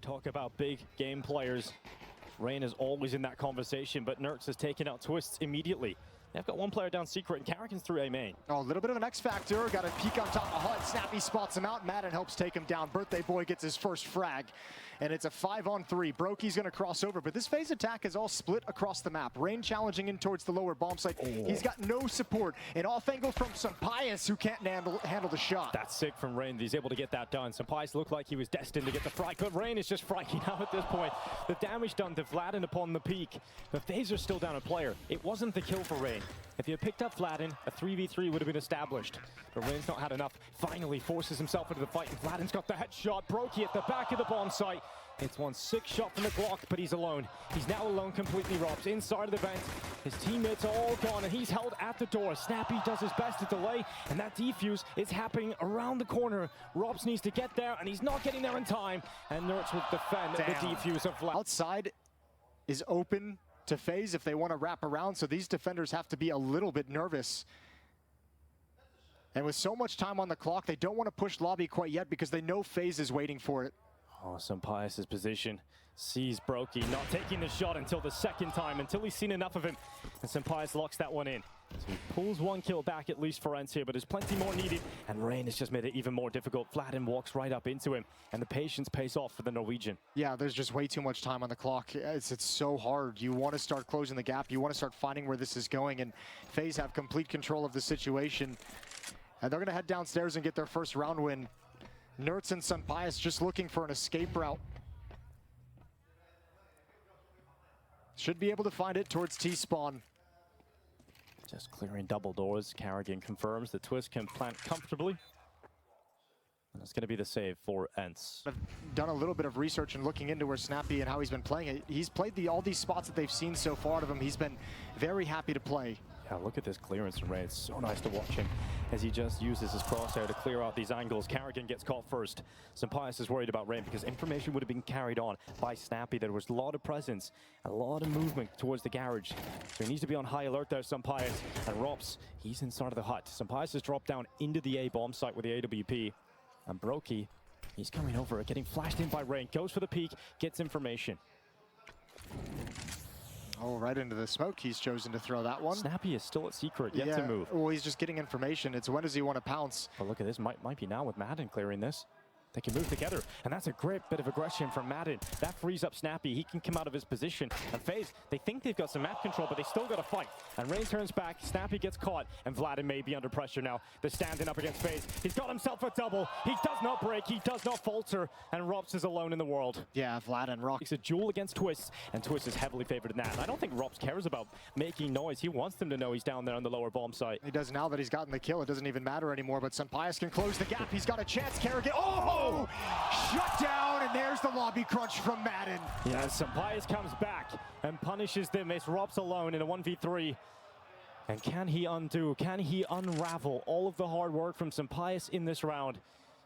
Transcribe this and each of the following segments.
Talk about big game players. Rain is always in that conversation, but Nertz has taken out Twists immediately. They've got one player down secret, and Carrigan's through A main. Oh, a little bit of an X factor. Got a peek on top of HUD. Snappy spots him out. Madden helps take him down. Birthday Boy gets his first frag. And it's a 5-on-3. Brokey's going to cross over, but this phase attack is all split across the map. Rain challenging in towards the lower bomb site. Oh. He's got no support. An off angle from Sampaius, who can't handle the shot. That's sick from Rain. He's able to get that done. Sampaius looked like he was destined to get the frag, but Rain is just fragging out at this point. The damage done to Vladin upon the peak. The FAZE are still down a player. It wasn't the kill for Rain. If you had picked up Vladin, a 3v3 would have been established. But Rain's not had enough. Finally forces himself into the fight, and Vladin's got the headshot. Brokey at the back of the bomb site. It's one sick shot from the Glock, but he's alone. He's now alone completely, Robs, inside of the vent. His teammates are all gone, and he's held at the door. Snappy does his best to delay, and that defuse is happening around the corner. Robs needs to get there, and he's not getting there in time. And Nertz will defend the defuse of Vlad. Outside is open to FAZE if they want to wrap around, so these defenders have to be a little bit nervous. And with so much time on the clock, they don't want to push lobby quite yet because they know FAZE is waiting for it. Oh, Sampaius' position sees Brokey not taking the shot until the second time, until he's seen enough of him. And Sampaius locks that one in. So he pulls one kill back at least for ENCE here, but there's plenty more needed. And Rain has just made it even more difficult. Vladin walks right up into him, and the patience pays off for the Norwegian. Yeah, there's just way too much time on the clock. It's so hard. You want to start closing the gap. You want to start finding where this is going, and FAZE have complete control of the situation. And they're going to head downstairs and get their first round win. Nertz and Sampaius just looking for an escape route. Should be able to find it towards T-spawn. Just clearing double doors. Carrigan confirms that Twist can plant comfortably. And it's going to be the save for ENCE. I've done a little bit of research and looking into where Snappy and how he's been playing it. He's played all these spots that they've seen so far out of him. He's been very happy to play. Yeah, look at this clearance from Rain. It's so nice to watch him as he just uses his crosshair to clear out these angles. Carrigan gets caught first. Sampaius is worried about Rain because information would have been carried on by Snappy. There was a lot of presence, a lot of movement towards the garage. So he needs to be on high alert there, Sampaius. And Rops, he's inside of the hut. Sampaius has dropped down into the A bomb site with the AWP. And Brokey, he's coming over, getting flashed in by Rain. Goes for the peek, gets information. Oh, right into the smoke. He's chosen to throw that one. Snappy is still at secret, yet to move. Well, he's just getting information. It's when does he want to pounce? But look at this, might be now with Madden clearing this. They can move together, and that's a great bit of aggression from Madden. That frees up Snappy. He can come out of his position. And FAZE, they think they've got some map control, but they still got to fight. And Rain turns back, Snappy gets caught, and Vladin may be under pressure now. They're standing up against FAZE. He's got himself a double. He does not break, he does not falter, and Rops is alone in the world. Yeah, Vladin rocks. It's a duel against Twist, and Twist is heavily favored in that. And I don't think Rops cares about making noise. He wants them to know he's down there on the lower bomb site. He does now that he's gotten the kill. It doesn't even matter anymore, but Sampaius can close the gap. He's got a chance. Carrigan, oh! Shut down, and there's the lobby crunch from Madden. Yeah, Sampaius comes back and punishes them. It's Rops alone in a 1v3. And can he undo, can he unravel all of the hard work from Sampaius in this round?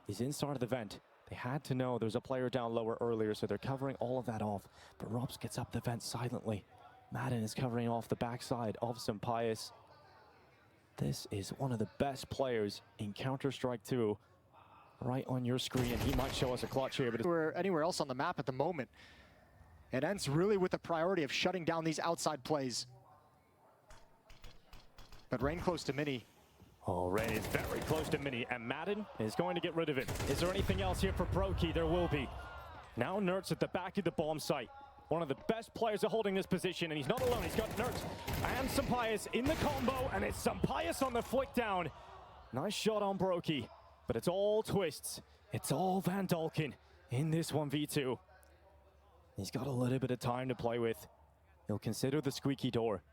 He's inside of the vent. They had to know there's a player down lower earlier, so they're covering all of that off. But Rops gets up the vent silently. Madden is covering off the backside of Sampaius. This is one of the best players in Counter-Strike 2. Right on your screen, and he might show us a clutch here, but we're anywhere else on the map at the moment. And ENCE really with the priority of shutting down these outside plays. But Rain close to Mini. Oh, Rain is very close to Mini, and Madden is going to get rid of it. Is there anything else here for Brokey? There will be. Now Nertz at the back of the bomb site. One of the best players are holding this position, and he's not alone. He's got Nertz and Sampaius in the combo, and it's Sampaius on the flick down. Nice shot on Brokey. But it's all Twists. It's all Van Dalken in this 1v2. He's got a little bit of time to play with. He'll consider the squeaky door.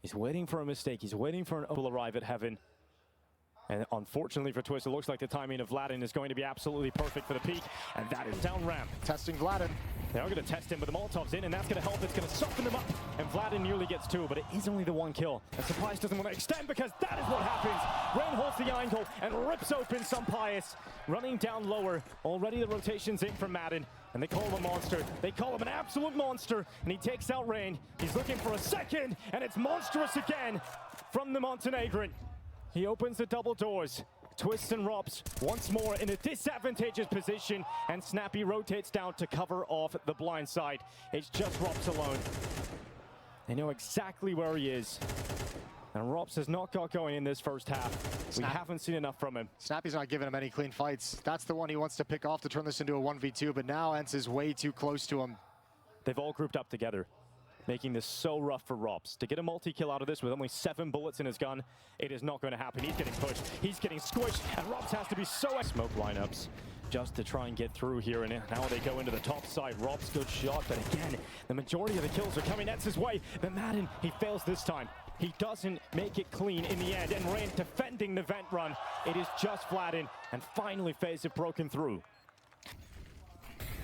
He's waiting for a mistake. He's waiting for an will arrive at heaven. And unfortunately for Twist, it looks like the timing of Vladin is going to be absolutely perfect for the peak. And that is down ramp. Testing Vladin. They are going to test him, but the Molotov's in, and that's going to help. It's going to soften them up. And Vladin nearly gets two, but it is only the one kill. And Sampaius doesn't want to extend because that is what happens. Rain holds the angle and rips open Sampaius. Running down lower. Already the rotation's in from Madden. And they call him a monster. They call him an absolute monster. And he takes out Rain. He's looking for a second, and it's monstrous again from the Montenegrin. He opens the double doors. Twist and Robs once more in a disadvantageous position, and Snappy rotates down to cover off the blind side. It's just Robs alone. They know exactly where he is. And Robs has not got going in this first half. We haven't seen enough from him. Snappy's not giving him any clean fights. That's the one he wants to pick off to turn this into a 1v2, but now ENCE is way too close to him. They've all grouped up together, making this so rough for Robs. To get a multi-kill out of this with only 7 bullets in his gun, it is not going to happen. He's getting pushed, he's getting squished, and Robs has to be so... Smoke lineups just to try and get through here, and now they go into the top side. Robs, good shot, but again, the majority of the kills are coming ENCE's way. But Madden, he fails this time. He doesn't make it clean in the end, and Rain defending the vent run. It is just Vladin, and finally FAZE have broken through.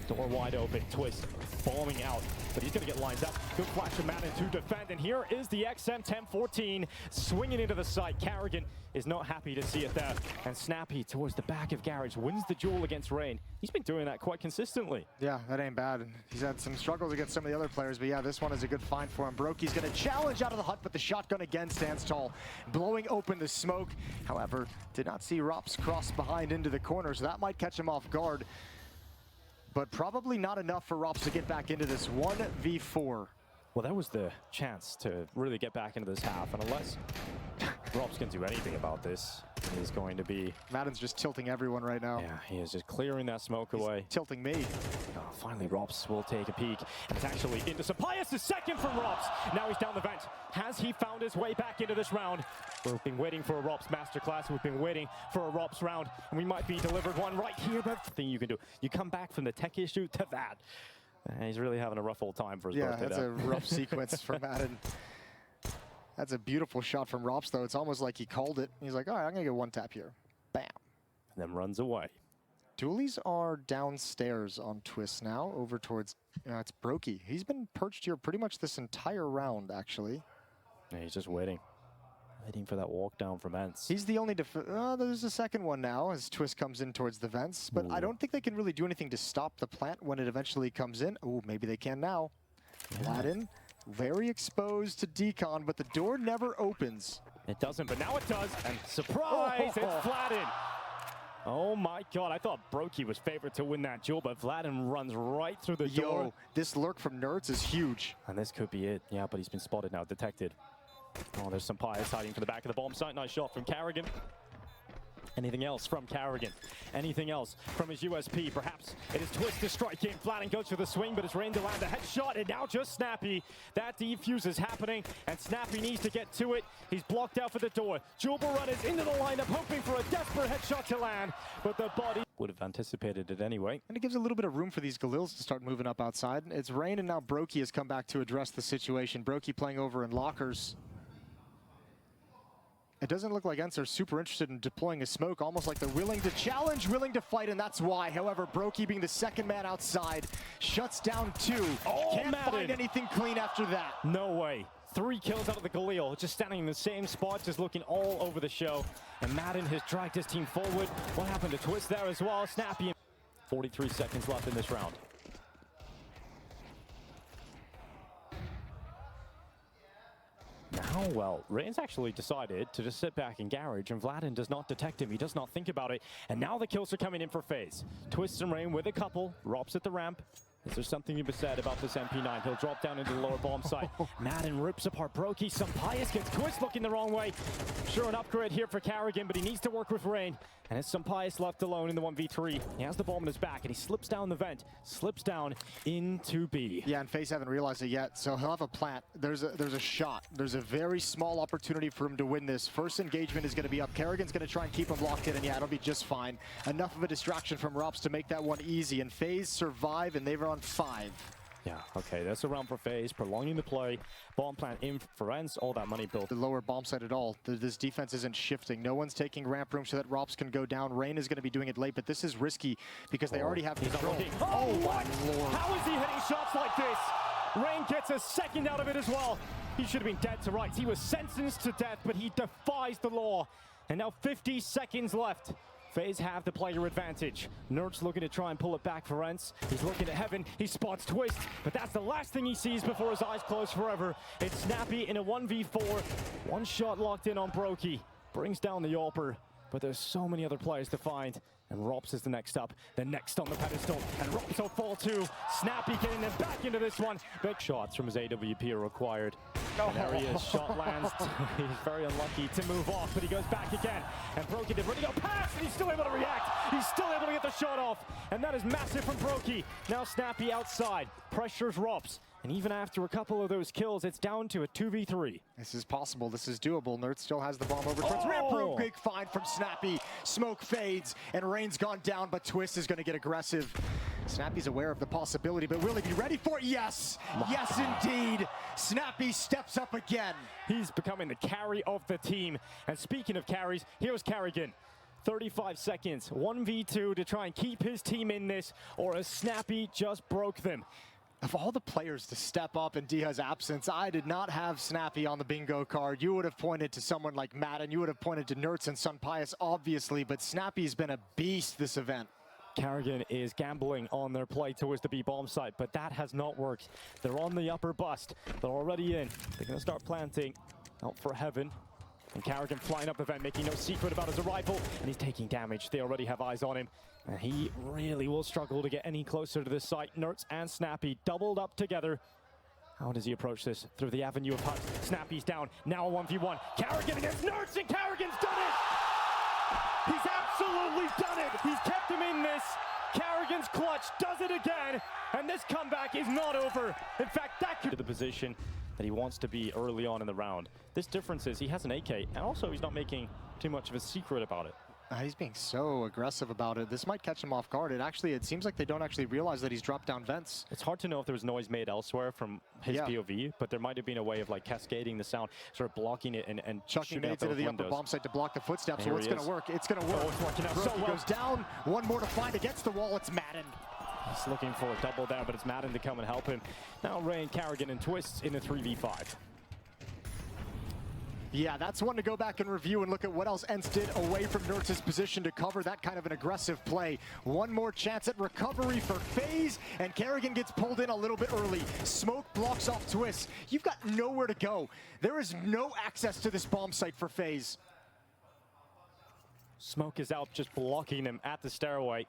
Door wide open, Twist bombing out, but he's gonna get lined up. Good flash from Madden to defend, and here is the XM1014 swinging into the site. Carrigan is not happy to see it there, and Snappy towards the back of Garage wins the duel against Rain. He's been doing that quite consistently. Yeah, that ain't bad. He's had some struggles against some of the other players, but yeah, this one is a good find for him. Brokey's gonna challenge out of the hut, but the shotgun again stands tall, blowing open the smoke. However, did not see Robs cross behind into the corner, so that might catch him off guard. But probably not enough for Robs to get back into this 1v4. Well, that was the chance to really get back into this half, and unless Robs can do anything about this, he's going to be... Madden's just tilting everyone right now. Yeah, he is just clearing that smoke away. Tilting me. Oh, finally, Robs will take a peek. And it's actually into Sapias, the second from Robs. Now he's down the vent. Has he found his way back into this round? We've been waiting for a Robs masterclass. We've been waiting for a Robs round. And we might be delivered one right here. But the thing you can do, you come back from the tech issue to that. He's really having a rough old time for his birthday. Yeah, that's a rough sequence for Madden. That's a beautiful shot from Robs, though. It's almost like he called it. He's like, all right, I'm going to get one tap here. Bam. And then runs away. Dualies are downstairs on Twist now, over towards, it's Brokey. He's been perched here pretty much this entire round, actually. Yeah, he's just waiting. Waiting for that walk down from ENCE. He's the only there's a second one now as Twist comes in towards the vents, but I don't think they can really do anything to stop the plant when it eventually comes in. Oh, maybe they can now. Vladin, very exposed to Decon, but the door never opens. It doesn't, but now it does, and surprise, it's Vladin. Oh my God, I thought Brokey was favored to win that duel, but Vladin runs right through the door. This lurk from Nerds is huge. And this could be it. Yeah, but he's been spotted now, detected. Oh, there's some Pius hiding from the back of the bomb site. Nice shot from Carrigan. Anything else from Carrigan? Anything else from his USP? Perhaps it is Twist to strike in. Vladin goes for the swing, but it's Rain to land a headshot, and now just Snappy. That defuse is happening, and Snappy needs to get to it. He's blocked out for the door. Jubal Run is into the lineup, hoping for a desperate headshot to land, but the body would have anticipated it anyway. And it gives a little bit of room for these Galils to start moving up outside. It's Rain, and now Brokey has come back to address the situation. Brokey playing over in lockers. It doesn't look like ENCE are super interested in deploying a smoke, almost like they're willing to challenge, willing to fight, and that's why. However, Brokey being the second man outside, shuts down 2. Can't find anything clean after that. No way. 3 kills out of the Galil, just standing in the same spot, just looking all over the show. And Madden has dragged his team forward. What happened to Twist there as well? Snappy. 43 seconds left in this round. Now, well, Rain's actually decided to just sit back in Garage, and Vladin does not detect him. He does not think about it. And now the kills are coming in for FAZE. Twist and Rain with a couple. Robs at the ramp. Is there something to be said about this MP9? He'll drop down into the lower bomb site. Madden rips apart Brokey. Some Pius gets Twist looking the wrong way. Sure, an upgrade here for Carrigan, but he needs to work with Rain. And it's some Pius left alone in the 1v3. He has the bomb in his back, and he slips down the vent. Slips down into B. Yeah, and FAZE haven't realized it yet, so he'll have a plant. There's a shot. There's a very small opportunity for him to win this. First engagement is going to be up. Carrigan's going to try and keep him locked in, and yeah, it'll be just fine. Enough of a distraction from Robs to make that one easy, and FAZE survive, and they were on 5. Yeah, okay, that's a round for FAZE, prolonging the play. Bomb plant in for ENCE, all that money built. The lower bomb site at all. This defense isn't shifting. No one's taking ramp room so that Robs can go down. Rain is going to be doing it late, but this is risky because they already have control. Oh, what? Lord. How is he hitting shots like this? Rain gets a second out of it as well. He should have been dead to rights. He was sentenced to death, but he defies the law. And now 50 seconds left. FAZE have the player advantage. Nerds looking to try and pull it back for ENCE. He's looking at heaven. He spots Twist, but that's the last thing he sees before his eyes close forever. It's Snappy in a 1v4. One shot locked in on Brokey. Brings down the AWPer, but there's so many other players to find. And Rops is the next up, then next on the pedestal, and Rops will fall too. Snappy getting them back into this one. Big shots from his AWP are required. And there he is, shot lands. He's very unlucky to move off, but he goes back again. And Brokey did really go past, and he's still able to react. He's still able to get the shot off, and that is massive from Brokey. Now Snappy outside, pressures Rops. And even after a couple of those kills, it's down to a 2v3. This is possible. This is doable. Nerd still has the bomb over towards Rampro. Big find from Snappy. Smoke fades, and Rain's gone down, but Twist is going to get aggressive. Snappy's aware of the possibility, but will he be ready for it? Yes! Yes, indeed! Snappy steps up again. He's becoming the carry of the team. And speaking of carries, here's Carrigan. 35 seconds, 1v2 to try and keep his team in this, or as Snappy just broke them. Of all the players to step up in Diha's absence, I did not have Snappy on the bingo card. You would have pointed to someone like Madden. You would have pointed to Nertz and Sunpius, obviously, but Snappy's been a beast this event. Carrigan is gambling on their play towards the B bomb site, but that has not worked. They're on the upper bust. They're already in. They're going to start planting out for heaven. And Carrigan flying up the vent, making no secret about his arrival, and he's taking damage. They already have eyes on him, and he really will struggle to get any closer to this site. Nertz and Snappy doubled up together. How does he approach this? Through the avenue of Hut. Snappy's down, now a 1v1. Carrigan against Nertz, and Carrigan's done it! He's absolutely done it! He's kept him in this. Carrigan's clutch does it again, and this comeback is not over. In fact, that could be the position that he wants to be early on in the round. This difference is he has an AK, and also he's not making too much of a secret about it. He's being so aggressive about it. This might catch him off guard. It seems like they don't actually realize that he's dropped down vents. It's hard to know if there was noise made elsewhere from his POV, but there might have been a way of like cascading the sound, sort of blocking it and chucking nades into the upper bomb site to block the footsteps. So it's going to work. It's going to work. Oh, it's working out so well. Goes down. One more to find against the wall. It's Madden. He's looking for a double there, but it's Madden to come and help him. Now Rain, Carrigan, and Twists in a 3v5. Yeah, that's one to go back and review and look at what else ENCE did away from Nertz's position to cover that kind of an aggressive play. One more chance at recovery for FAZE, and Carrigan gets pulled in a little bit early. Smoke blocks off Twist. You've got nowhere to go. There is no access to this bomb site for FAZE. Smoke is out, just blocking him at the stairway.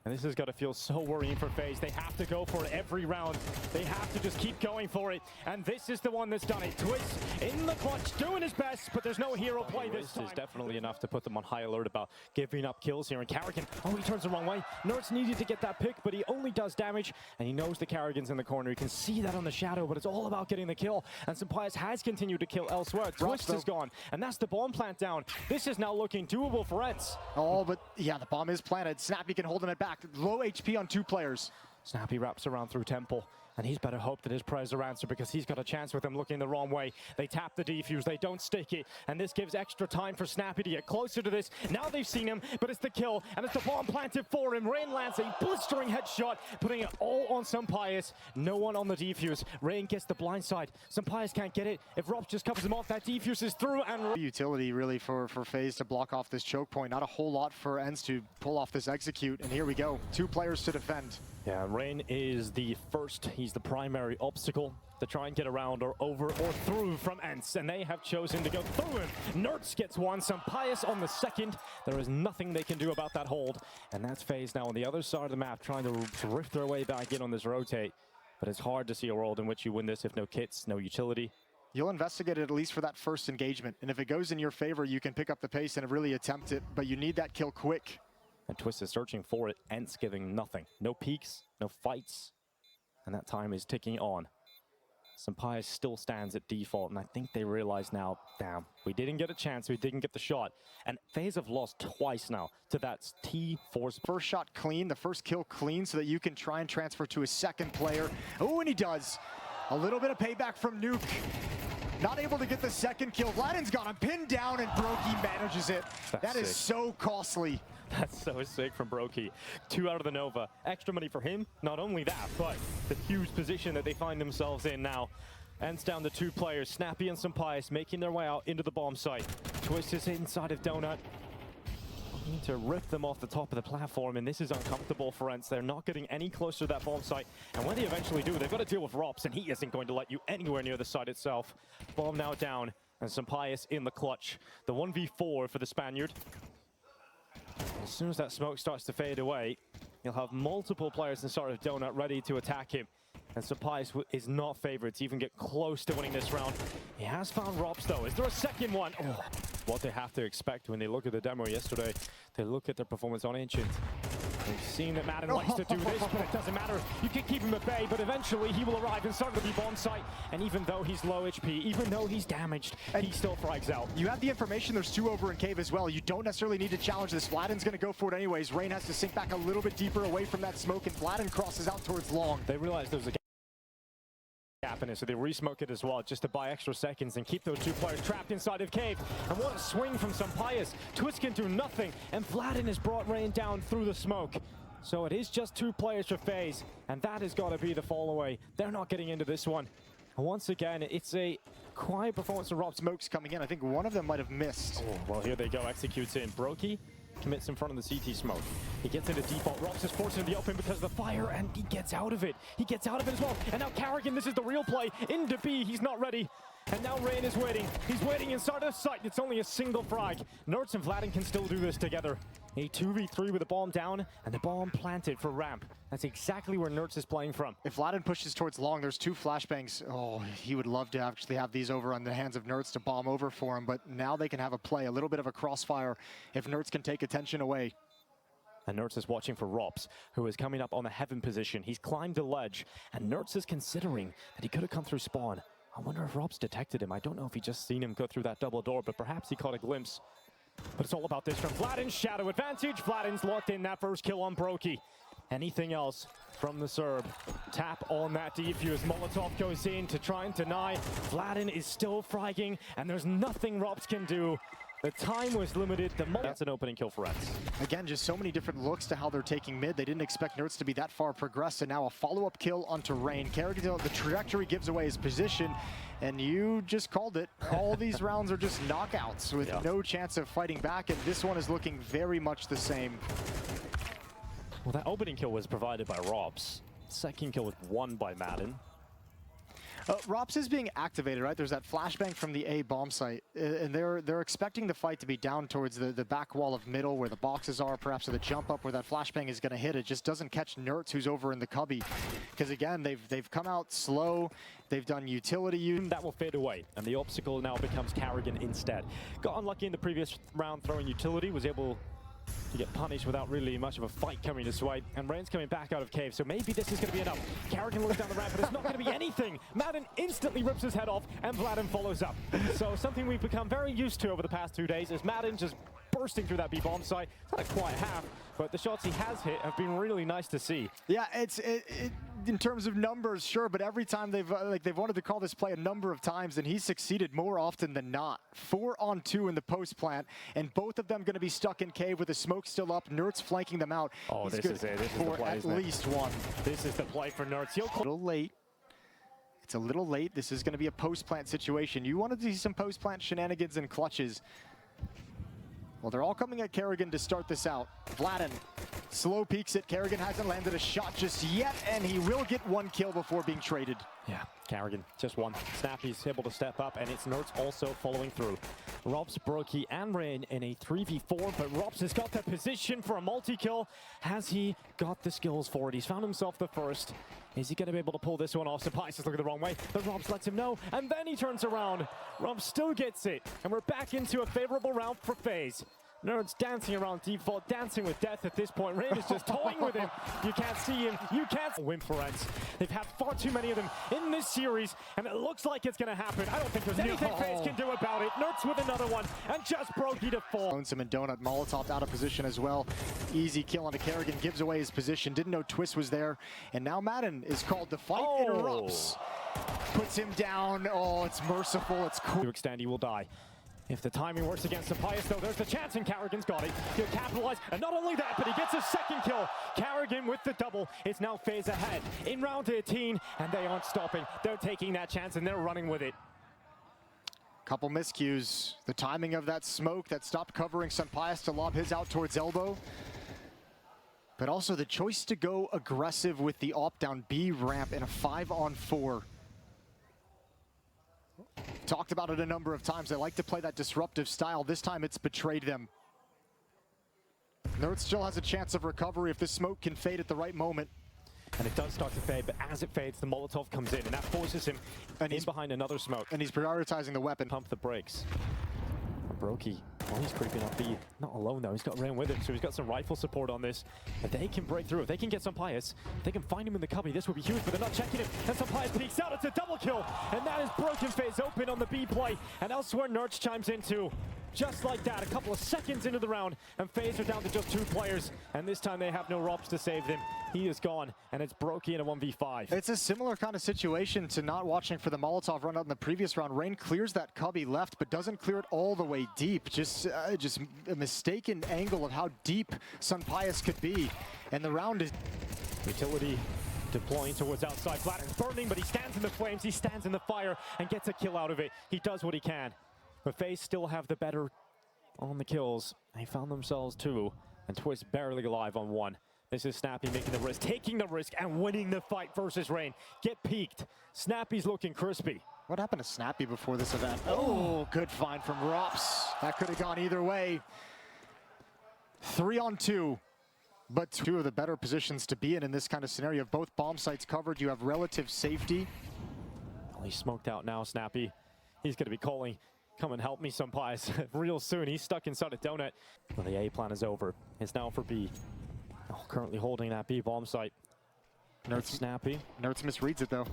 And this has got to feel so worrying for FaZe. They have to go for it every round. They have to just keep going for it. And this is the one that's done it. Twist in the clutch, doing his best, but there's no hero play this time. This is definitely enough to put them on high alert about giving up kills here. And Carrigan, oh, he turns the wrong way. Nertz needed to get that pick, but he only does damage. And he knows the Carrigan's in the corner. You can see that on the shadow, but it's all about getting the kill. And Sunpius has continued to kill elsewhere. Twist is gone, and that's the bomb plant down. This is now looking doable for ENCE. Oh, but yeah, the bomb is planted. Snappy can hold him at back. Low HP on two players. Snappy wraps around through Temple, and he's better hope that his prayers are answered because he's got a chance with him looking the wrong way. They tap the defuse, they don't stick it, and this gives extra time for Snappy to get closer to this. Now they've seen him, but it's the kill, and it's the bomb planted for him. Rain lands a blistering headshot, putting it all on Sunpius. No one on the defuse. Rain gets the blind side. Sunpius can't get it. If Rob just covers him off, that defuse is through, and utility really for FaZe to block off this choke point. Not a whole lot for ENCE to pull off this execute, and here we go. Two players to defend. Yeah, Rain is the first. He's the primary obstacle to try and get around or over or through from ENCE, and they have chosen to go through him. Nertz gets one, Sunpius on the second. There is nothing they can do about that hold, and that's FaZe now on the other side of the map trying to rift their way back in on this rotate. But it's hard to see a world in which you win this if no kits, no utility. You'll investigate it at least for that first engagement, and if it goes in your favor, you can pick up the pace and really attempt it, but you need that kill quick. And Twist is searching for it, ENCE giving nothing. No peeks, no fights, and that time is ticking on. Sunpius still stands at default, and I think they realize now, damn, we didn't get a chance, we didn't get the shot. And FaZe have lost twice now to that T-Force. First shot clean, the first kill clean, so that you can try and transfer to a second player. Oh, and he does. A little bit of payback from Nuke. Not able to get the second kill. Vladin's got him pinned down, and Brokey manages it. That is so costly. That's so sick from Brokey. 2 out of the Nova. Extra money for him. Not only that, but the huge position that they find themselves in now. ENCE down to 2 players. Snappy and Sunpius making their way out into the bomb site. Twist is inside of Donut. Need to rip them off the top of the platform, and this is uncomfortable for ENCE. They're not getting any closer to that bomb site, and when they eventually do, they've got to deal with Rops, and he isn't going to let you anywhere near the site itself. Bomb now down, and Sunpius in the clutch. The 1v4 for the Spaniard. As soon as that smoke starts to fade away, you'll have multiple players inside of Donut ready to attack him. And Surprise is not favored to even get close to winning this round. He has found Robs though. Is there a second one? Oh, what they have to expect when they look at the demo yesterday. They look at their performance on Ancient. We've seen that Madden likes to do this, but it doesn't matter. You can keep him at bay, but eventually he will arrive and start to be bomb site. And even though he's low HP, even though he's damaged, he still frags out. You have the information, there's two over in cave as well. You don't necessarily need to challenge this. Vladden's gonna go for it anyways. Rain has to sink back a little bit deeper away from that smoke, and Vladden crosses out towards long. They realized there was a gap in it, so they re-smoke it as well just to buy extra seconds and keep those two players trapped inside of cave. And what a swing from Sampayas. Twist can do nothing, and Vladden has brought Rain down through the smoke. So it is just two players for FaZe, and that has got to be the fall away. They're not getting into this one. And once again, it's a quiet performance of Rob. Smokes coming in. I think one of them might have missed. Oh, well, here they go. Executes in. Brokey commits in front of the CT smoke. He gets into default. Robs is forced into the open because of the fire, and he gets out of it. He gets out of it as well. And now Carrigan, this is the real play. Into B, he's not ready. And now Rain is waiting. He's waiting inside of sight. It's only a single frag. Nertz and Vladden can still do this together. A 2v3 with the bomb down and the bomb planted for ramp. That's exactly where Nertz is playing from. If Vladden pushes towards long, there's two flashbangs. Oh, he would love to actually have these over on the hands of Nertz to bomb over for him, but now they can have a play, a little bit of a crossfire if Nertz can take attention away. And Nertz is watching for Robs, who is coming up on the heaven position. He's climbed the ledge, and Nertz is considering that he could have come through spawn. I wonder if Robs detected him. I don't know if he just seen him go through that double door, but perhaps he caught a glimpse. But it's all about this from Vladden's shadow advantage. Vladden's locked in that first kill on Brokey. Anything else from the Serb? Tap on that defuse. Molotov goes in to try and deny. Vladden is still fragging, and there's nothing Robs can do. The time was limited. That's an opening kill for ENCE. Again, just so many different looks to how they're taking mid. They didn't expect Nertz to be that far progressed, and now a follow-up kill onto Rain. Carrigan, the trajectory gives away his position, and you just called it. All these rounds are just knockouts with no chance of fighting back, and this one is looking very much the same. Well, that opening kill was provided by Robs. Second kill was won by Madden. Robs is being activated, right? There's that flashbang from the A bomb site, and they're expecting the fight to be down towards the back wall of middle where the boxes are, perhaps, or the jump up where that flashbang is going to hit. It just doesn't catch Nertz, who's over in the cubby, because again, they've come out slow. They've done utility. That will fade away, and the obstacle now becomes Carrigan instead. Got unlucky in the previous round throwing utility, was able to get punished without really much of a fight coming this way. And Rain's coming back out of cave, so maybe this is going to be enough. Carrigan looks down the ramp, but it's not going to be anything. Madden instantly rips his head off, and Vladden follows up. So something we've become very used to over the past 2 days is Madden just bursting through that B-bomb site. It's not a quiet half, but the shots he has hit have been really nice to see. Yeah, in terms of numbers, sure, but every time they've wanted to call this play a number of times, and he's succeeded more often than not. 4 on 2 in the post plant, and both of them going to be stuck in cave with the smoke still up. Nertz flanking them out. Oh, He's this is it. This is the play, at least one. This is the play for Nertz. A little late. It's a little late. This is going to be a post plant situation. You wanted to see some post plant shenanigans and clutches. Well, they're all coming at Carrigan to start this out. Vladden slow peeks it. Carrigan hasn't landed a shot just yet, and he will get one kill before being traded. Yeah, Carrigan, just one. Snappy's able to step up, and it's Nertz also following through. Robs, Brokey, and Rain in a 3v4, but Robs has got the position for a multi-kill. Has he got the skills for it? He's found himself the first. Is he going to be able to pull this one off? Surprise is looking the wrong way, but Robs lets him know, and then he turns around. Robs still gets it, and we're back into a favorable round for FaZe. Nerds dancing around default, dancing with death at this point. Rain is just toying with him. You can't see him. You can't win for ENCE. They've had far too many of them in this series, and it looks like it's going to happen. I don't think there's anything FaZe can do about it. Nerds with another one, and just Brokey to fall. Owns him in Donut. Molotov out of position as well. Easy kill onto Carrigan, gives away his position. Didn't know Twist was there, and now Madden is called to fight. Interrupts. Puts him down. Oh, it's merciful. It's cool. To extend, he will die. If the timing works against Sampayas, though, there's the chance, and Carrigan's got it. He'll capitalize, and not only that, but he gets his second kill. Carrigan with the double. It's now FaZe ahead in round 18, and they aren't stopping. They're taking that chance, and they're running with it. Couple miscues. The timing of that smoke that stopped covering Sampayas to lob his out towards elbow. But also the choice to go aggressive with the opt-down B ramp in a 5-on-4. Talked about it a number of times. They like to play that disruptive style. This time it's betrayed them. Nertz still has a chance of recovery if this smoke can fade at the right moment. And it does start to fade, but as it fades, the Molotov comes in, and that forces him in behind another smoke. And he's prioritizing the weapon. Pump the brakes. Brokey, well, he's creeping up B. Not alone, though. He's got Rain with him, so he's got some rifle support on this. If they can break through, if they can get some Pius, if they can find him in the cubby, this would be huge, but they're not checking him. And some Pius peeks out. It's a double kill, and that is broken FaZe open on the B play. And elsewhere, Nertz chimes in too. Just like that, a couple of seconds into the round, and FaZe are down to just 2 players, and this time they have no Robs to save them. He is gone, and it's Brokey in a 1v5. It's a similar kind of situation to not watching for the Molotov run out in the previous round. Rain clears that cubby left, but doesn't clear it all the way deep. Just a mistaken angle of how deep Pius could be, and the round is... Utility deploying towards outside. Bladder's burning, but he stands in the flames, he stands in the fire, and gets a kill out of it. He does what he can. But FaZe still have the better on the kills. They found themselves 2, and Twist barely alive on 1. This is Snappy making the risk, taking the risk, and winning the fight versus Rain. Get peeked. Snappy's looking crispy. What happened to Snappy before this event? Oh, good find from Rops. That could have gone either way. 3 on 2, but 2 of the better positions to be in this kind of scenario. If both bomb sites covered, you have relative safety. Well, he's smoked out now, Snappy. He's going to be calling, come and help me, Pius, real soon. He's stuck inside a donut. Well, the A plan is over. It's now for B. Oh, currently holding that B bomb site. Nertz Snappy. Nertz misreads it though.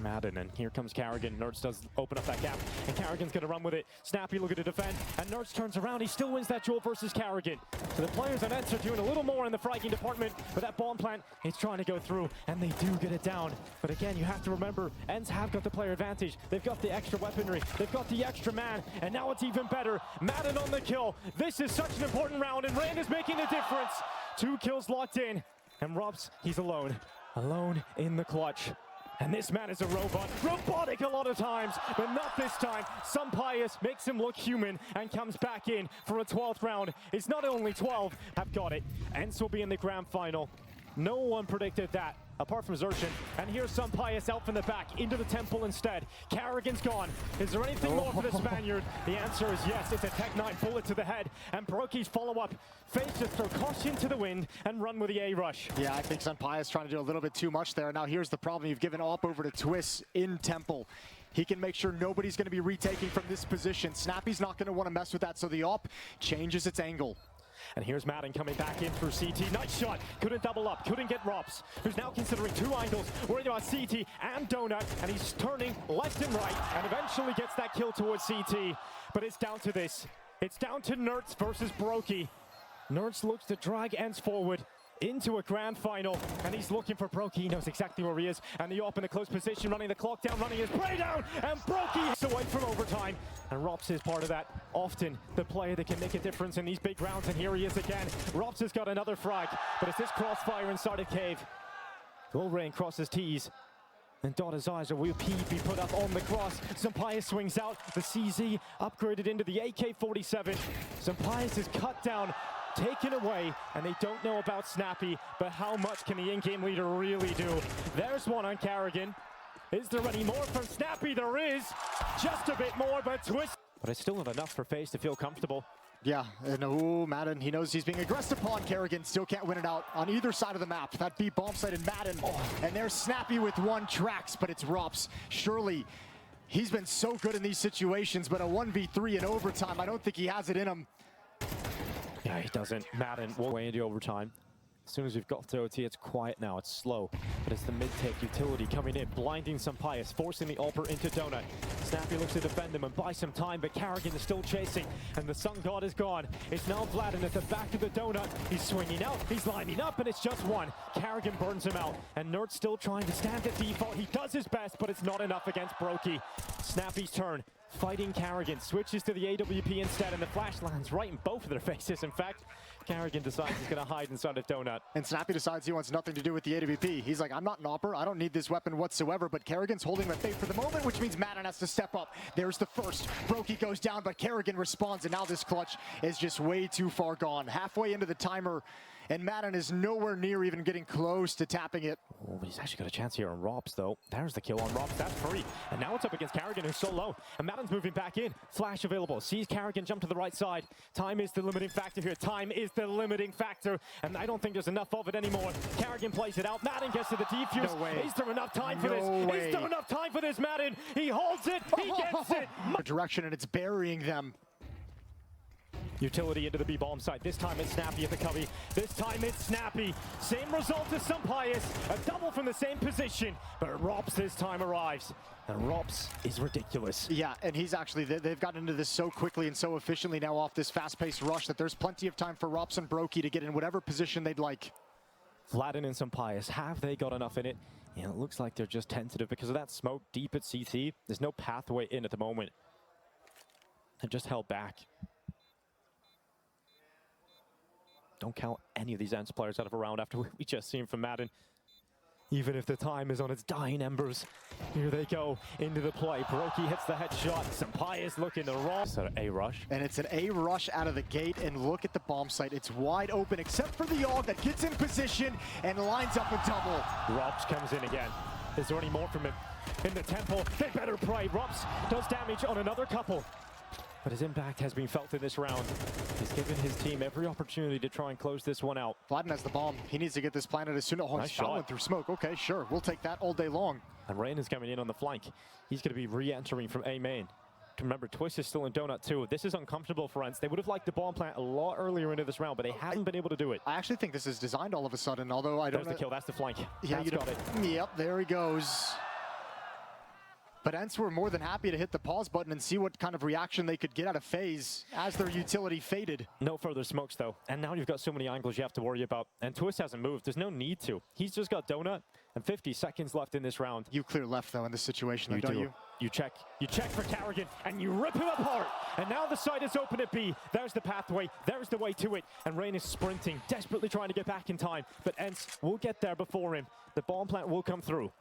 Madden, and here comes Carrigan. Nertz does open up that gap, and Carrigan's gonna run with it. Snappy looking to defend, and Nertz turns around. He still wins that duel versus Carrigan. So the players on ENCE are doing a little more in the fragging department, but that bomb plant, he's trying to go through, and they do get it down. But again, you have to remember, ENCE have got the player advantage. They've got the extra weaponry, they've got the extra man, and now it's even better. Madden on the kill. This is such an important round, and Rand is making a difference. 2 kills locked in, and Robs, he's alone. Alone in the clutch. And this man is a robot. Robotic a lot of times, but not this time. Pius makes him look human and comes back in for a 12th round. It's not only 12 have got it. ENCE will be in the grand final. No one predicted that, apart from Xerxen. And here's Pius out from the back, into the temple instead. Carrigan's gone. Is there anything more for the Spaniard? The answer is yes. It's a Tech 9 bullet to the head. And Brokey's follow-up. FaZe just throw caution to the wind and run with the A rush. Yeah, I think Pius trying to do a little bit too much there. Now here's the problem. You've given AWP over to Twist in temple. He can make sure nobody's going to be retaking from this position. Snappy's not going to want to mess with that, so the AWP changes its angle. And here's Madden coming back in through CT. Nice shot. Couldn't double up. Couldn't get Robs, who's now considering 2 angles. Worried about CT and Donut. And he's turning left and right and eventually gets that kill towards CT. But it's down to this. It's down to Nertz versus Brokey. Nertz looks to drag ENCE forward into a grand final, and he's looking for Brokey. He knows exactly where he is, and the AWP in a close position, running the clock down, running his play down, and Brokey is away from overtime. And Robs is part of that. Often the player that can make a difference in these big rounds, and here he is again. Robs has got another frag, but it's this crossfire inside of Cave. Will Rain crosses T's, and Daughter's eyes will be put up on the cross. Pius swings out, the CZ upgraded into the AK-47. Pius is cut down, taken away, and they don't know about Snappy, but how much can the in-game leader really do? There's one on Carrigan. Is there any more from Snappy? There is. Just a bit more, but Twist. But it's still not enough for FaZe to feel comfortable. Yeah, and Madden, he knows he's being aggressed upon. Carrigan still can't win it out on either side of the map. That B bomb site in Madden, and there's Snappy with 1 tracks, but it's Robs. Surely, he's been so good in these situations, but a 1v3 in overtime, I don't think he has it in him. Yeah, he doesn't. Madden will way into overtime. As soon as we've got to OT, it's quiet now. It's slow, but it's the mid-take utility coming in, blinding Pius, forcing the AWPer into Donut. Snappy looks to defend him and buy some time, but Carrigan is still chasing, and the Sun God is gone. It's now Vladden at the back of the Donut. He's swinging out, he's lining up, and it's just 1. Carrigan burns him out, and Nertz still trying to stand at default. He does his best, but it's not enough against Brokey. Snappy's turn. Fighting Carrigan, switches to the AWP instead, and the flash lands right in both of their faces. In fact, Carrigan decides he's going to hide inside of Donut. And Snappy decides he wants nothing to do with the AWP. He's like, I'm not an AWPer, I don't need this weapon whatsoever, but Carrigan's holding the bait for the moment, which means Madden has to step up. There's the first. Brokey goes down, but Carrigan responds, and now this clutch is just way too far gone. Halfway into the timer, and Madden is nowhere near even getting close to tapping it. Oh, but he's actually got a chance here on Robs, though. There's the kill on Robs. That's free. And now it's up against Carrigan, who's so low. And Madden's moving back in. Flash available. Sees Carrigan jump to the right side. Time is the limiting factor here. Time is the limiting factor. And I don't think there's enough of it anymore. Carrigan plays it out. Madden gets to the defuse. No way. Is there enough time for No this? way. Is there enough time for this, Madden? He holds it. He gets it. Direction, and it's burying them. Utility into the B-bomb site. This time it's Snappy at the cubby. This time it's Snappy. Same result as Sampaio. A double from the same position. But Rops this time arrives. And Rops is ridiculous. Yeah, and he's actually, they've gotten into this so quickly and so efficiently now off this fast-paced rush that there's plenty of time for Rops and Brokey to get in whatever position they'd like. Vladin and Sampaio, have they got enough in it? Yeah, it looks like they're just tentative because of that smoke deep at CT. There's no pathway in at the moment. They're just held back. Don't count any of these ENCE players out of a round after what we just seen from Madden. Even if the time is on its dying embers. Here they go into the play. Brokey hits the headshot. Sampaia's looking to roll. So A rush. And it's an A rush out of the gate, and look at the bomb site. It's wide open except for the Yogg that gets in position and lines up a double. Robs comes in again. Is there any more from him? In the temple, they better pray. Robs does damage on another couple. But his impact has been felt in this round. He's given his team every opportunity to try and close this one out. Vladin has the bomb. He needs to get this planted as soon as Nice he's fouling through smoke. Okay, sure. We'll take that all day long. And Rain is coming in on the flank. He's going to be re-entering from A main. Remember, Twist is still in Donut too. This is uncomfortable for ENCE. They would have liked the bomb plant a lot earlier into this round, but they haven't been able to do it. I actually think this is designed all of a sudden, although I don't know. There's the kill. That's the flank. Yeah, That's you got it. Yep, there he goes. But ENCE were more than happy to hit the pause button and see what kind of reaction they could get out of FAZE as their utility faded. No further smokes, though. And now you've got so many angles you have to worry about. And Twist hasn't moved. There's no need to. He's just got Donut and 50 seconds left in this round. You clear left, though, in this situation, don't you? You check for Carrigan, and you rip him apart. And now the side is open at B. There's the pathway. There's the way to it. And Rain is sprinting, desperately trying to get back in time. But ENCE will get there before him. The bomb plant will come through.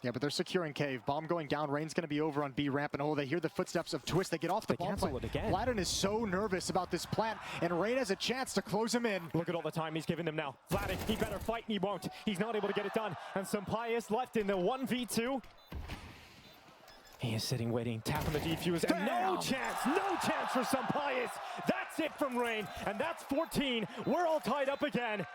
Yeah, but they're securing cave. Bomb going down. Rain's going to be over on B ramp. And oh, they hear the footsteps of Twist. They get off the bomb plant. Vladin is so nervous about this plant, and Rain has a chance to close him in. Look at all the time he's giving them now. Vladin, he better fight, and he won't. He's not able to get it done. And Sampaio left in the 1v2. He is sitting waiting, tapping the defuse, and no chance for Sampaio. That's it from Rain, and that's 14. We're all tied up again.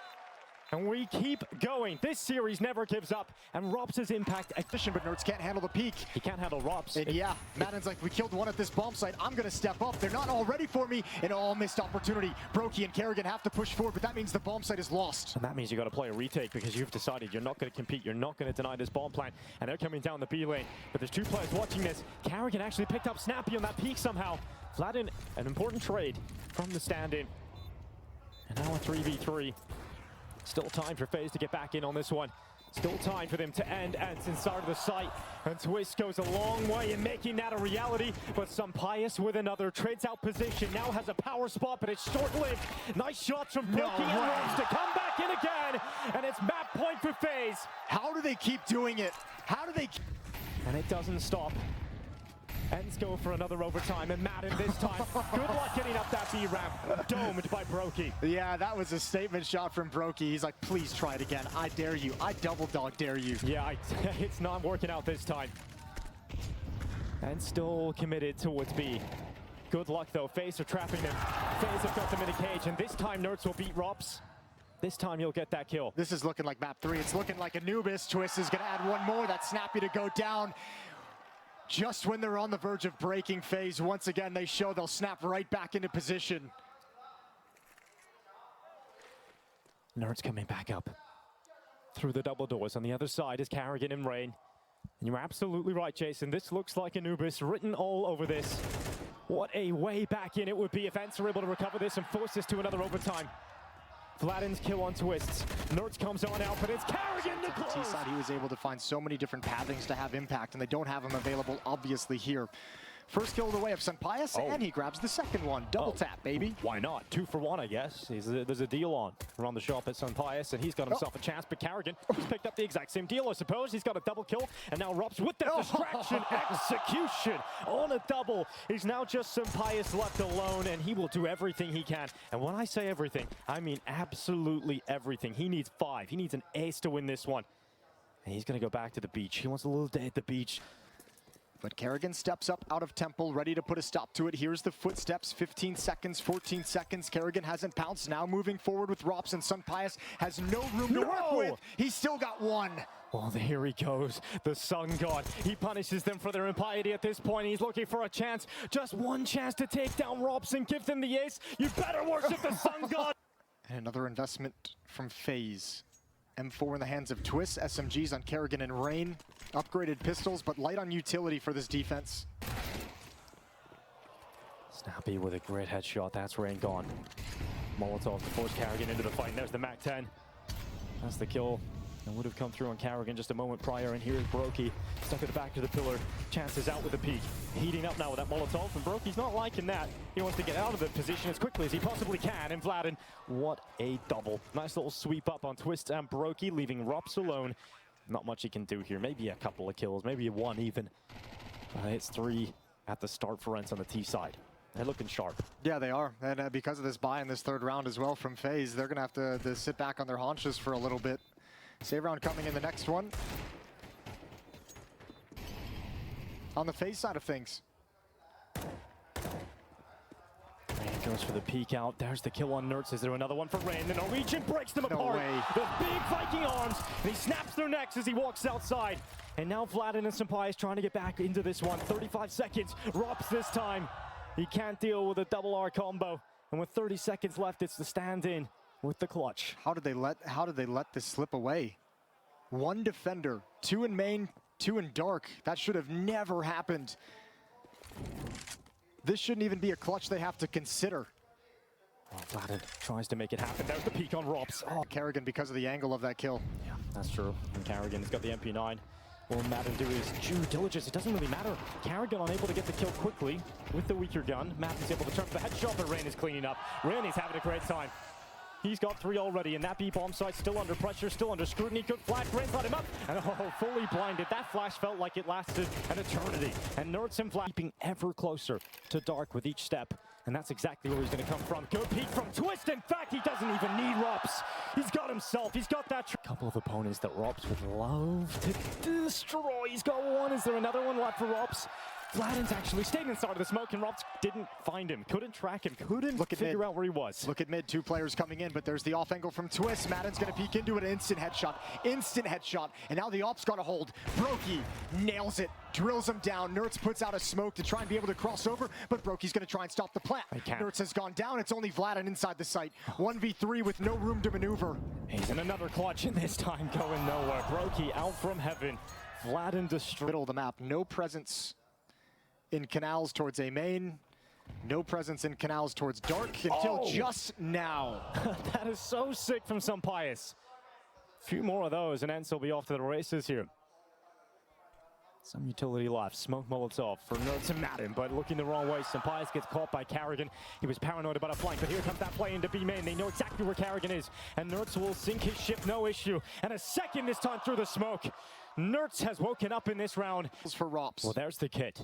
And we keep going. This series never gives up. And Robs' impact. But Nerds can't handle the peak. He can't handle Robs. And yeah, Madden's like, we killed one at this bomb site. I'm going to step up. They're not all ready for me. An all missed opportunity. Brokey and Carrigan have to push forward, but that means the bomb site is lost. And that means you got to play a retake because you've decided you're not going to compete. You're not going to deny this bomb plant. And they're coming down the B lane. But there's two players watching this. Carrigan actually picked up Snappy on that peak somehow. Vladin, an important trade from the stand-in. And now a 3v3. Still time for FaZe to get back in on this one. Still time for them to end ENCE inside of the site. And Twist goes a long way in making that a reality. But Sampaio with another. Trades out position. Now has a power spot, but it's short-lived. Nice shots from Brokey and Robs to come back in again. And it's map point for FaZe. How do they keep doing it? How do they And it doesn't stop. ENCE go for another overtime, and Madden this time. Good luck getting up that B ramp. Domed by Brokey. Yeah, that was a statement shot from Brokey. He's like, please try it again. I dare you. I double dog dare you. Yeah, it's not working out this time. And still committed towards B. Good luck though. FaZe are trapping them. FaZe have got them in a cage, and this time Nerds will beat Robs. This time you'll get that kill. This is looking like map 3. It's looking like Anubis. Twist is going to add one more. That's Snappy to go down. Just when they're on the verge of breaking FaZe, once again, they show they'll snap right back into position. Nerds coming back up. Through the double doors. On the other side is Carrigan and Rain. And you're absolutely right, Jason. This looks like Anubis written all over this. What a way back in it would be if ENCE are able to recover this and force this to another overtime. Vladin's kill on Twists. Nerds comes on out, but it's Carrigan to close. T-side, he was able to find so many different pathings to have impact, and they don't have him available, obviously, here. First kill of the way of Sampayas, and he grabs the second one. Double tap, baby. Why not? 2 for 1, I guess. There's a deal on around the shop at Sampayas, and he's got himself a chance. But Carrigan, he's picked up the exact same deal, I suppose. He's got a double kill, and now Robs with the distraction execution on a double. He's now just Sampayas left alone, and he will do everything he can. And when I say everything, I mean absolutely everything. He needs 5. He needs an ace to win this one. And he's going to go back to the beach. He wants a little day at the beach. But Carrigan steps up out of Temple, ready to put a stop to it. Here's the footsteps, 15 seconds, 14 seconds. Carrigan hasn't pounced. Now moving forward with Rops, and Sampayas has no room to work with. He's still got 1. Well, here he goes, the Sun God. He punishes them for their impiety at this point. He's looking for a chance, just one chance to take down Rops and give them the ace. You better worship the Sun God. And another investment from FAZE. M4 in the hands of Twist, SMGs on Carrigan and Rain. Upgraded pistols, but light on utility for this defense. Snappy with a great headshot. That's Rain gone. Molotov to force Carrigan into the fight. There's the MAC-10. That's the kill. And would have come through on Carrigan just a moment prior. And here's Brokey stuck at the back of the pillar. Chances out with a peek. Heating up now with that Molotov. And Brokey's not liking that. He wants to get out of the position as quickly as he possibly can. And Vladin, what a double. Nice little sweep up on Twist and Brokey, leaving Rops alone. Not much he can do here. Maybe a couple of kills. Maybe 1 even. It's 3 at the start for ENCE on the T side. They're looking sharp. Yeah, they are. And because of this buy in this 3rd round as well from FaZe, they're going to have to sit back on their haunches for a little bit. Save round coming in the next one. On the FaZe side of things. Rain goes for the peek out. There's the kill on Nertz. Is there another one for Rain? The Norwegian breaks them apart. Way. The big Viking arms. And he snaps their necks as he walks outside. And now Vladin and Sampayas trying to get back into this one. 35 seconds. Rops this time. He can't deal with a double R combo. And with 30 seconds left, it's the stand-in with the clutch. How did they let this slip away? 1 defender, 2 in main, 2 in dark. That should have never happened. This shouldn't even be a clutch they have to consider. Oh, Vladin tries to make it happen. There's the peek on Rops. Oh, Carrigan because of the angle of that kill. Yeah, that's true. And Carrigan's got the MP9. Will Madden do his due diligence? It doesn't really matter. Carrigan unable to get the kill quickly with the weaker gun. Madden's able to turn for the headshot, but Rain is cleaning up. Rain is having a great time. He's got 3 already, and that B bomb site still under pressure, still under scrutiny. Good flash, Rain's got him up, and fully blinded. That flash felt like it lasted an eternity. And Nertz and Vlad keeping ever closer to dark with each step. And that's exactly where he's going to come from. Good peek from Twist. In fact, he doesn't even need Rops. He's got himself. He's got that couple of opponents that Rops would love to destroy. He's got 1. Is there another one left for Rops? Vladin's actually stayed inside of the smoke, and Rops didn't find him, couldn't track him, couldn't figure out where he was. Look at mid, 2 players coming in, but there's the off angle from Twist. Madden's gonna peek into it, instant headshot, and now the Ops got a hold. Brokey nails it, drills him down. Nertz puts out a smoke to try and be able to cross over, but Brokey's gonna try and stop the plant. Nertz has gone down, it's only Vladin inside the site. 1v3 with no room to maneuver. He's in another clutch, and this time going nowhere. Brokey out from heaven. Vladin destroyed. Middle of the map, no presence in canals towards A main, no presence in canals towards dark until just now. That is so sick from Sampayas. A few more of those, and ENCE will be off to the races here. Some utility left. Smoke Molotov for Nertz and Madden, but looking the wrong way. Sampayas gets caught by Carrigan. He was paranoid about a flank, but here comes that play into B main. They know exactly where Carrigan is, and Nertz will sink his ship, no issue. And a second this time through the smoke. Nertz has woken up in this round. For Rops. Well, there's the kit.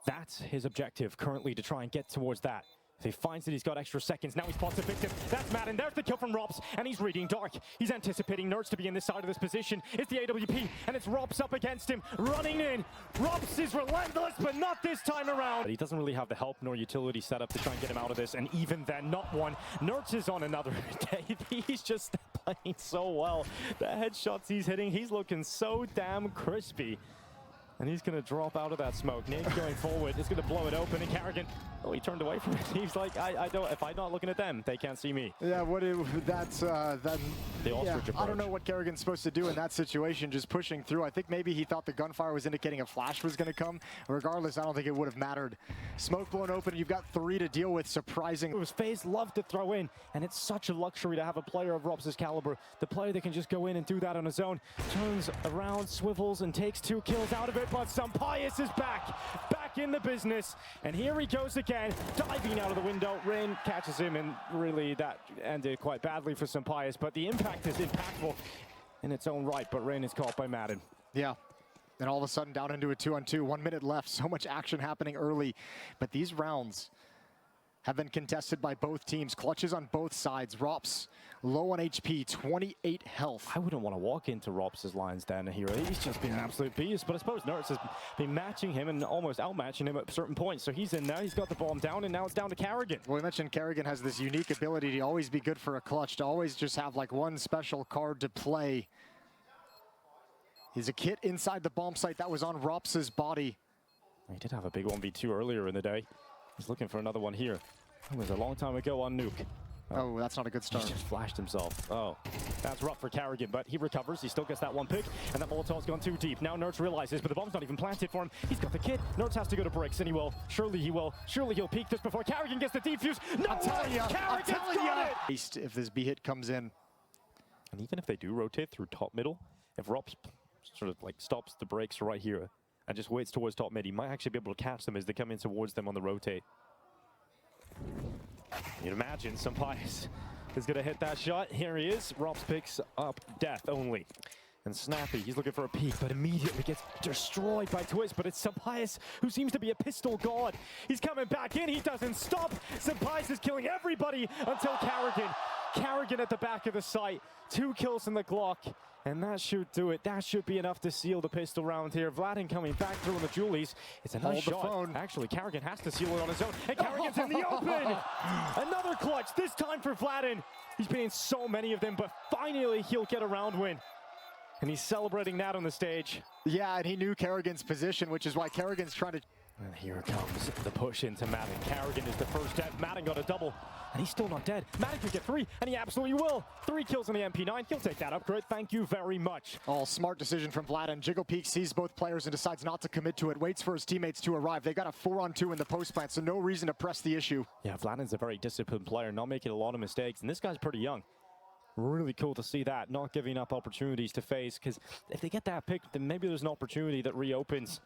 That's his objective currently, to try and get towards that. If he finds that he's got extra seconds, now he spots a victim. That's Madden. There's the kill from Rops, and he's reading dark. He's anticipating Nertz to be in this side of this position. It's the AWP, and it's Rops up against him, running in. Rops is relentless, but not this time around. But he doesn't really have the help nor utility set up to try and get him out of this, and even then, not one. Nertz is on another day. He's just playing so well. The headshots he's hitting, he's looking so damn crispy. And he's going to drop out of that smoke. Nate's going forward. It's going to blow it open. And Carrigan, oh, he turned away from it. He's like, I don't. If I'm not looking at them, they can't see me. Yeah, that's that. The ostrich approach. I don't know what Carrigan's supposed to do in that situation, just pushing through. I think maybe he thought the gunfire was indicating a flash was going to come. Regardless, I don't think it would have mattered. Smoke blown open. You've got 3 to deal with. Surprising. It was FaZe loved to throw in, and it's such a luxury to have a player of Rops' caliber. The player that can just go in and do that on his own, turns around, swivels, and takes 2 kills out of it. But Sampayas is back back in the business. And here he goes again, diving out of the window. Rain catches him, and really that ended quite badly for Sampaio, but the impact is impactful in its own right, but Rain is caught by Madden. Yeah. And all of a sudden down into a 2-on-2, 1 minute left. So much action happening early. But these rounds have been contested by both teams. Clutches on both sides. Rops low on HP, 28 health. I wouldn't want to walk into Rops' lines down here. He's just been an absolute beast, but I suppose Nertz has been matching him and almost outmatching him at certain points. So he's in now, he's got the bomb down, and now it's down to Carrigan. Well, we mentioned Carrigan has this unique ability to always be good for a clutch, to always just have like one special card to play. He's a kit inside the bomb site that was on Rops' body. He did have a big 1v2 earlier in the day. He's looking for another one here. It was a long time ago on Nuke. Oh, that's not a good start. He just flashed himself. Oh, that's rough for Carrigan, but he recovers. He still gets that one pick, and that Molotov's gone too deep. Now Nertz realizes, but the bomb's not even planted for him. He's got the kit. Nertz has to go to bricks, and he will. Surely he will. Surely he'll peek this before Carrigan gets the defuse. No, I'm telling you, Carrigan's got it! If this B hit comes in. And even if they do rotate through top middle, if Rops sort of like stops the breaks right here and just waits towards top mid, he might actually be able to catch them as they come in towards them on the rotate. You'd imagine Sampaio is going to hit that shot. Here he is. Rops picks up death only. And Snappy, he's looking for a peek, but immediately gets destroyed by Twist. But it's Sampaio who seems to be a pistol god. He's coming back in. He doesn't stop. Sampaio is killing everybody until Carrigan. Carrigan at the back of the site. 2 kills in the Glock. And that should do it. That should be enough to seal the pistol round here. Vladin coming back through on the Julies. It's a nice shot. Phone. Actually, Carrigan has to seal it on his own. And Carrigan's in the open! Another clutch, this time for Vladin. He's been in so many of them, but finally he'll get a round win. And he's celebrating that on the stage. Yeah, and he knew Carrigan's position, which is why Carrigan's trying to... And here comes the push into Madden. Carrigan is the first dead. Madden got a double, and he's still not dead. Madden could get 3, and he absolutely will. 3 kills on the MP9. He'll take that upgrade. Thank you very much. Oh, smart decision from Vladin. Jiggle Peak sees both players and decides not to commit to it. Waits for his teammates to arrive. They got a 4-on-2 in the post plant, so no reason to press the issue. Yeah, Vladin's a very disciplined player, not making a lot of mistakes, and this guy's pretty young. Really cool to see that, not giving up opportunities to FaZe, because if they get that pick, then maybe there's an opportunity that reopens.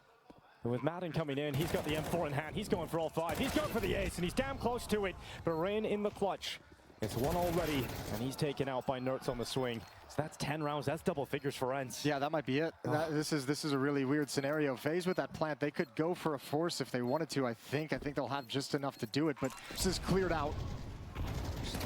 And with Madden coming in, he's got the M4 in hand. He's going for all 5. He's going for the ace, and he's damn close to it. But Rain in the clutch. It's 1 already, and he's taken out by Nertz on the swing. So that's 10 rounds. That's double figures for ENCE. Yeah, that might be it. This is a really weird scenario. FaZe with that plant, they could go for a force if they wanted to, I think. I think they'll have just enough to do it, but this is cleared out.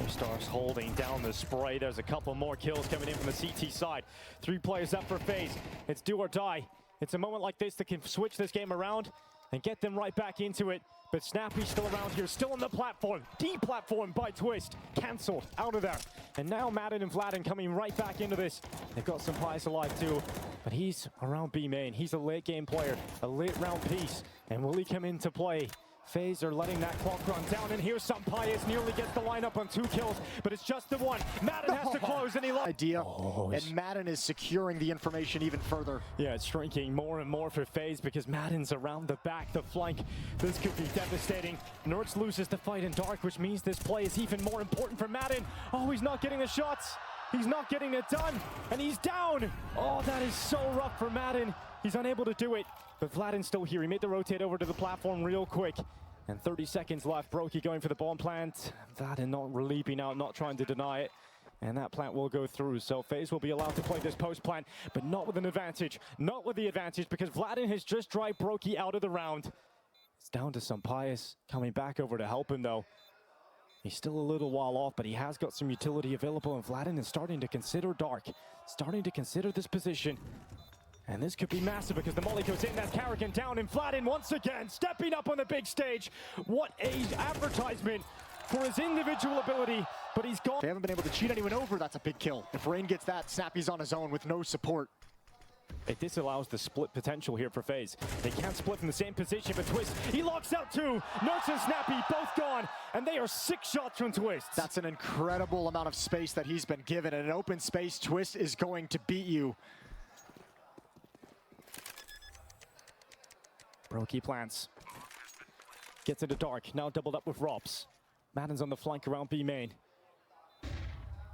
Stars holding down the spray. There's a couple more kills coming in from the CT side. 3 players up for FaZe. It's do or die. It's a moment like this that can switch this game around and get them right back into it. But Snappy's still around here, still on the platform. Deplatformed by Twist. Cancelled out of there. And now Madden and Vladin coming right back into this. They've got Sampaio alive too. But he's around B main. He's a late game player, a late round piece. And will he come into play? FaZe are letting that clock run down, and here's Sampaio nearly gets the lineup on 2 kills, but it's just the 1. Madden has to close, and he lost. And Madden is securing the information even further. Yeah, it's shrinking more and more for FaZe because Madden's around the back, the flank. This could be devastating. Nertz loses the fight in dark, which means this play is even more important for Madden. Oh, he's not getting the shots. He's not getting it done, and he's down. Oh, that is so rough for Madden. He's unable to do it, but Vladin's still here. He made the rotate over to the platform real quick. And 30 seconds left. Brokey going for the bomb plant. Vladin not leaping out, not trying to deny it. And that plant will go through. So FaZe will be allowed to play this post plant, but not with an advantage. Not with the advantage, because Vladin has just drive Brokey out of the round. It's down to Sampaio coming back over to help him, though. He's still a little while off, but he has got some utility available, and Vladin is starting to consider dark. Starting to consider this position. And this could be massive because the molly goes in. That's Carrigan down, and Vladin once again stepping up on the big stage. What a advertisement for his individual ability, but he's gone. They haven't been able to cheat anyone over. That's a big kill. If Rain gets that, Snappy's on his own with no support. It disallows the split potential here for FaZe. They can't split from the same position, but Twist, he locks out 2. Nertz and Snappy both gone, and they are 6 shots from Twist. That's an incredible amount of space that he's been given. In an open space, Twist is going to beat you. Brokey plants. Gets into dark, now doubled up with Rops. Madden's on the flank around B main.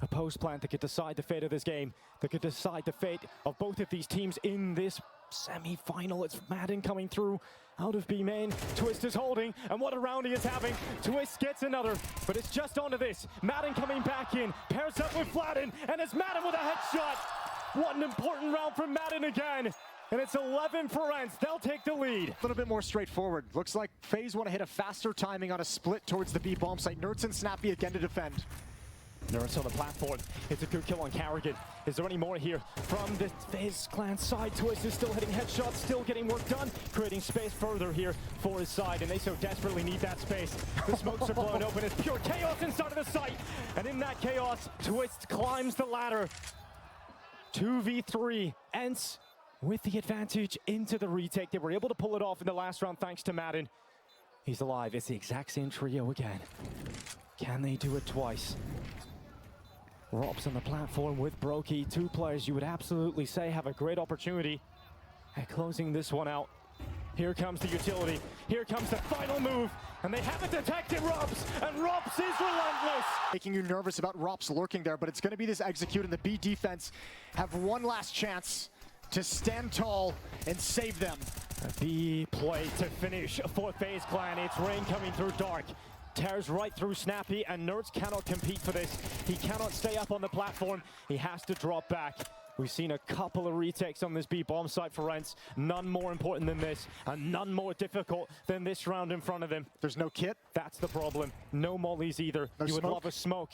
A post plant that could decide the fate of this game, that could decide the fate of both of these teams in this semi-final. It's Madden coming through out of B main. Twist is holding, and what a round he is having. Twist gets another, but it's just onto this. Madden coming back in, pairs up with Flatten, and it's Madden with a headshot. What an important round from Madden again. And it's 11 for ENCE. They'll take the lead. A little bit more straightforward. Looks like FaZe want to hit a faster timing on a split towards the B bomb site. Nertz and Snappy again to defend. Nertz on the platform. It's a good kill on Carrigan. Is there any more here from the FaZe clan side? Twist is still hitting headshots, still getting work done, creating space further here for his side, and they so desperately need that space. The smokes are blown open. It's pure chaos inside of the site, and in that chaos, Twist climbs the ladder. 2v3, ENCE with the advantage into the retake. They were able to pull it off in the last round thanks to Madden. He's alive. It's the exact same trio again. Can they do it twice? Rob's on the platform with Brokey. Two players you would absolutely say have a great opportunity at closing this one out. Here comes the utility. Here comes the final move. And they haven't detected Robs. And Robs is relentless. Making you nervous about Robs lurking there, but it's going to be this execute, and the B defense have one last chance to stand tall and save them. A B play to finish for FaZe Clan. It's Rain coming through dark. Tears right through Snappy, and Nertz cannot compete for this. He cannot stay up on the platform. He has to drop back. We've seen a couple of retakes on this B bomb site for ENCE. None more important than this, and none more difficult than this round in front of him. There's no kit. That's the problem. No mollies either. No you would smoke. love a smoke.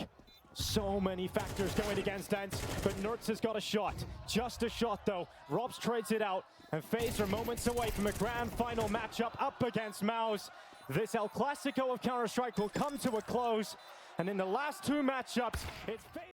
So many factors going against ENCE, but Nertz has got a shot. Just a shot though. Robs trades it out, and FaZe are moments away from a grand final matchup up against Mouse. This El Clasico of Counter-Strike will come to a close, and in the last two matchups, it's FaZe.